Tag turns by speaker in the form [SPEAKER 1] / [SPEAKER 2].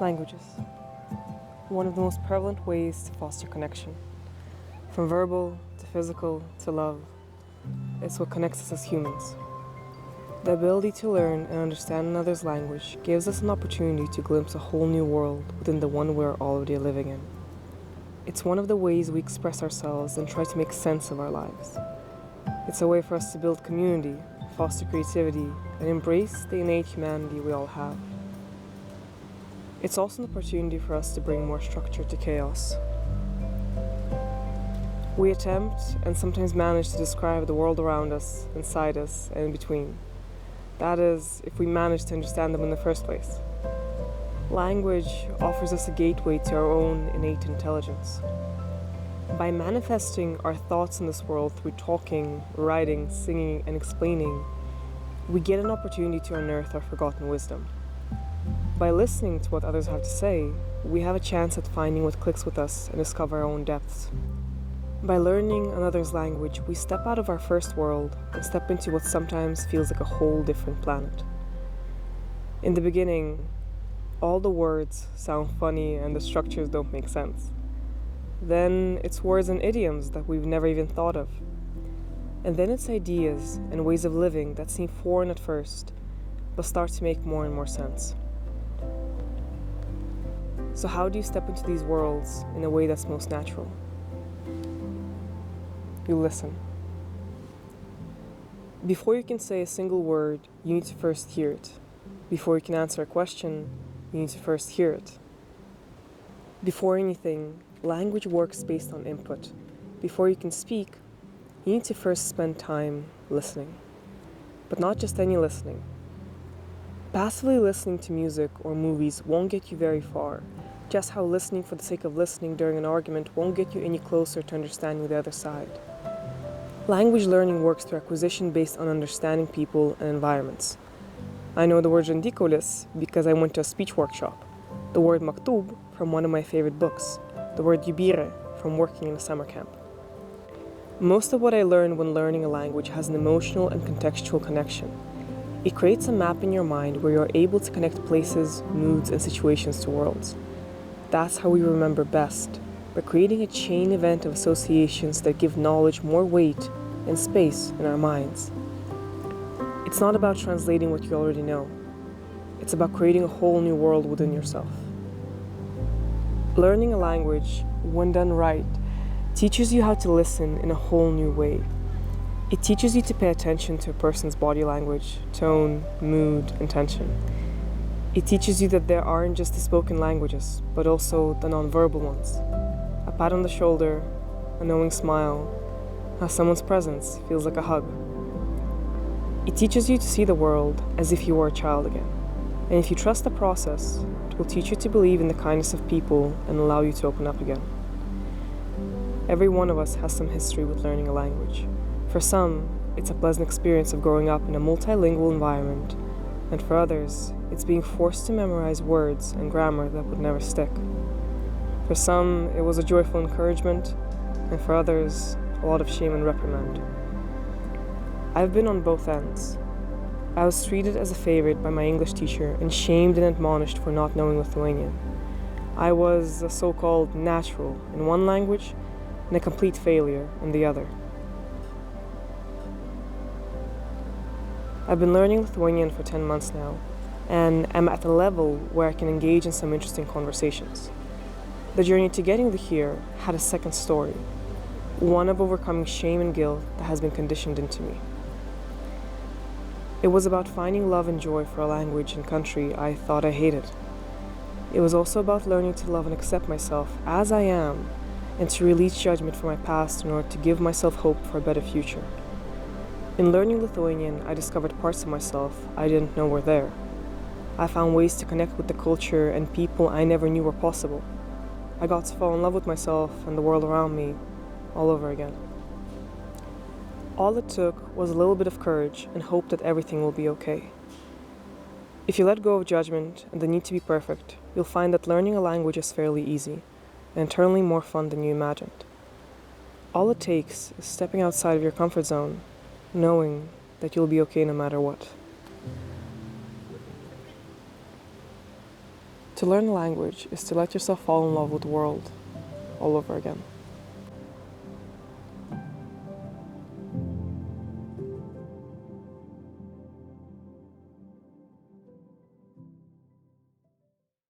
[SPEAKER 1] Languages. One of the most prevalent ways to foster connection. From verbal to physical to love, it's what connects us as humans. The ability to learn and understand another's language gives us an opportunity to glimpse a whole new world within the one we're already living in. It's one of the ways we express ourselves and try to make sense of our lives. It's a way for us to build community, foster creativity, and embrace the innate humanity we all have. It's also an opportunity for us to bring more structure to chaos. We attempt and sometimes manage to describe the world around us, inside us, and in between. That is, if we manage to understand them in the first place. Language offers us a gateway to our own innate intelligence. By manifesting our thoughts in this world through talking, writing, singing, and explaining, we get an opportunity to unearth our forgotten wisdom. By listening to what others have to say, we have a chance at finding what clicks with us and discover our own depths. By learning another's language, we step out of our first world and step into what sometimes feels like a whole different planet. In the beginning, all the words sound funny and the structures don't make sense. Then it's words and idioms that we've never even thought of. And then it's ideas and ways of living that seem foreign at first, but start to make more and more sense. So how do you step into these worlds in a way that's most natural? You listen. Before you can say a single word, you need to first hear it. Before you can answer a question, you need to first hear it. Before anything, language works based on input. Before you can speak, you need to first spend time listening. But not just any listening. Passively listening to music or movies won't get you very far, just how listening for the sake of listening during an argument won't get you any closer to understanding the other side. Language learning works through acquisition based on understanding people and environments. I know the word rendikolis because I went to a speech workshop, the word maktub from one of my favorite books, the word yubire from working in a summer camp. Most of what I learned when learning a language has an emotional and contextual connection. It creates a map in your mind where you're able to connect places, moods, and situations to worlds. That's how we remember best, by creating a chain event of associations that give knowledge more weight and space in our minds. It's not about translating what you already know. It's about creating a whole new world within yourself. Learning a language, when done right, teaches you how to listen in a whole new way. It teaches you to pay attention to a person's body language, tone, mood, and tension. It teaches you that there aren't just the spoken languages, but also the nonverbal ones. A pat on the shoulder, a knowing smile, how someone's presence feels like a hug. It teaches you to see the world as if you were a child again. And if you trust the process, it will teach you to believe in the kindness of people and allow you to open up again. Every one of us has some history with learning a language. For some, it's a pleasant experience of growing up in a multilingual environment, and for others, it's being forced to memorize words and grammar that would never stick. For some, it was a joyful encouragement, and for others, a lot of shame and reprimand. I've been on both ends. I was treated as a favorite by my English teacher and shamed and admonished for not knowing Lithuanian. I was a so-called natural in one language and a complete failure in the other. I've been learning Lithuanian for 10 months now, and I'm at a level where I can engage in some interesting conversations. The journey to getting here had a second story, one of overcoming shame and guilt that has been conditioned into me. It was about finding love and joy for a language and country I thought I hated. It was also about learning to love and accept myself as I am, and to release judgment from my past in order to give myself hope for a better future. In learning Lithuanian, I discovered parts of myself I didn't know were there. I found ways to connect with the culture and people I never knew were possible. I got to fall in love with myself and the world around me all over again. All it took was a little bit of courage and hope that everything will be okay. If you let go of judgment and the need to be perfect, you'll find that learning a language is fairly easy and internally more fun than you imagined. All it takes is stepping outside of your comfort zone, knowing that you'll be okay no matter what. To learn a language is to let yourself fall in love with the world all over again.